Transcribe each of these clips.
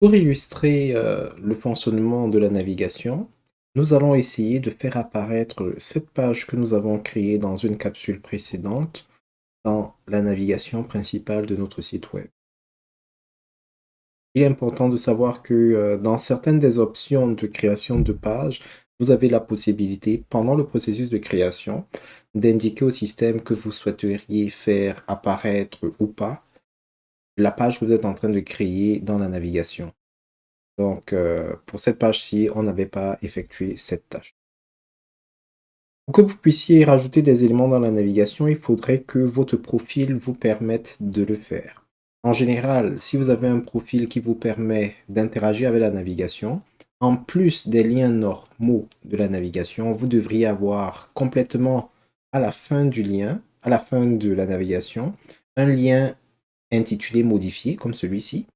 Pour illustrer le fonctionnement de la navigation, nous allons essayer de faire apparaître cette page que nous avons créée dans une capsule précédente dans la navigation principale de notre site web. Il est important de savoir que dans certaines des options de création de page, vous avez la possibilité, pendant le processus de création, d'indiquer au système que vous souhaiteriez faire apparaître ou pas la page que vous êtes en train de créer dans la navigation. Donc, pour cette page-ci, on n'avait pas effectué cette tâche. Pour que vous puissiez rajouter des éléments dans la navigation, il faudrait que votre profil vous permette de le faire. En général, si vous avez un profil qui vous permet d'interagir avec la navigation, en plus des liens normaux de la navigation, vous devriez avoir complètement à la fin du lien, à la fin de la navigation, un lien intitulé Modifier, comme celui-ci.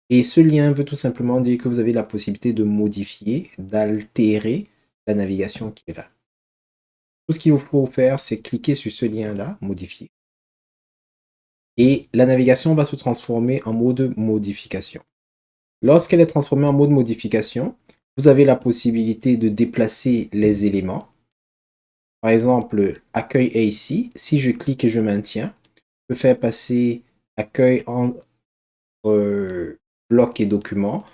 Et ce lien veut tout simplement dire que vous avez la possibilité de modifier, d'altérer la navigation qui est là. Tout ce qu'il vous faut faire, c'est cliquer sur ce lien-là, modifier. Et la navigation va se transformer en mode modification. Lorsqu'elle est transformée en mode modification, vous avez la possibilité de déplacer les éléments. Par exemple, accueil est ici. Si je clique et je maintiens, je peux faire passer accueil entre bloc et document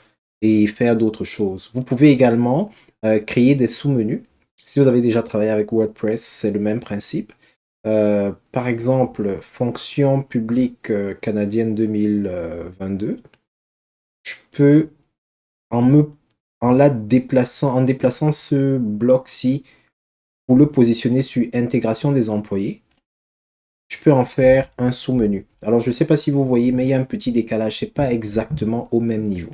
et faire d'autres choses. Vous pouvez également créer des sous-menus. Si vous avez déjà travaillé avec WordPress, c'est le même principe. Par exemple, fonction publique canadienne 2022, je peux, en déplaçant ce bloc-ci pour le positionner sur intégration des employés, je peux en faire un sous-menu. Alors, je ne sais pas si vous voyez, mais il y a un petit décalage. Ce n'est pas exactement au même niveau.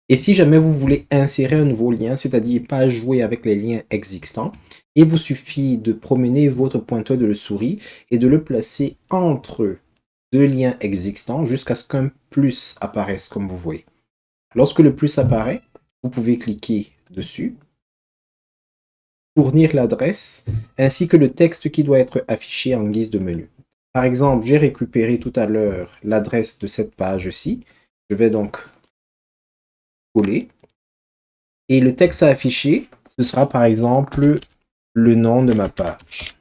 Et si jamais vous voulez insérer un nouveau lien, c'est-à-dire pas jouer avec les liens existants, il vous suffit de promener votre pointeur de la souris et de le placer entre deux liens existants jusqu'à ce qu'un plus apparaisse, comme vous voyez. Lorsque le plus apparaît, vous pouvez cliquer dessus, fournir l'adresse ainsi que le texte qui doit être affiché en guise de menu. Par exemple, j'ai récupéré tout à l'heure l'adresse de cette page-ci. Je vais donc coller. Et le texte à afficher, ce sera par exemple le nom de ma page.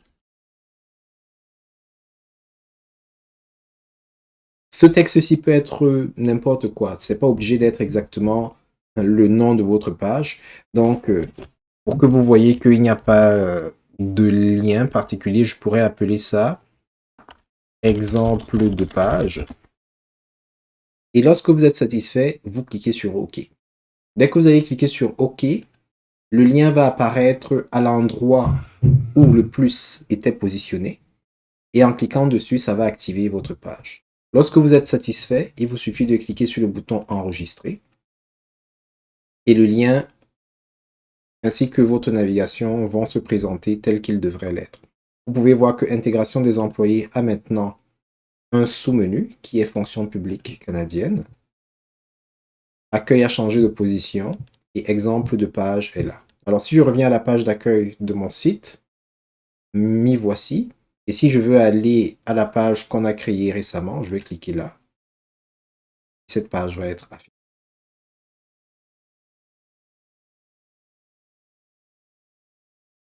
Ce texte-ci peut être n'importe quoi. Ce n'est pas obligé d'être exactement le nom de votre page. Donc, pour que vous voyez qu'il n'y a pas de lien particulier, je pourrais appeler ça exemple de page. Et lorsque vous êtes satisfait, vous cliquez sur OK. Dès que vous allez cliquer sur OK, le lien va apparaître à l'endroit où le plus était positionné. Et en cliquant dessus, ça va activer votre page. Lorsque vous êtes satisfait, il vous suffit de cliquer sur le bouton Enregistrer. Et le lien ainsi que votre navigation vont se présenter tels qu'ils devraient l'être. Vous pouvez voir que Intégration des employés a maintenant un sous-menu qui est Fonction publique canadienne. Accueil a changé de position et exemple de page est là. Alors si je reviens à la page d'accueil de mon site, m'y voici. Et si je veux aller à la page qu'on a créée récemment, je vais cliquer là. Cette page va être affichée.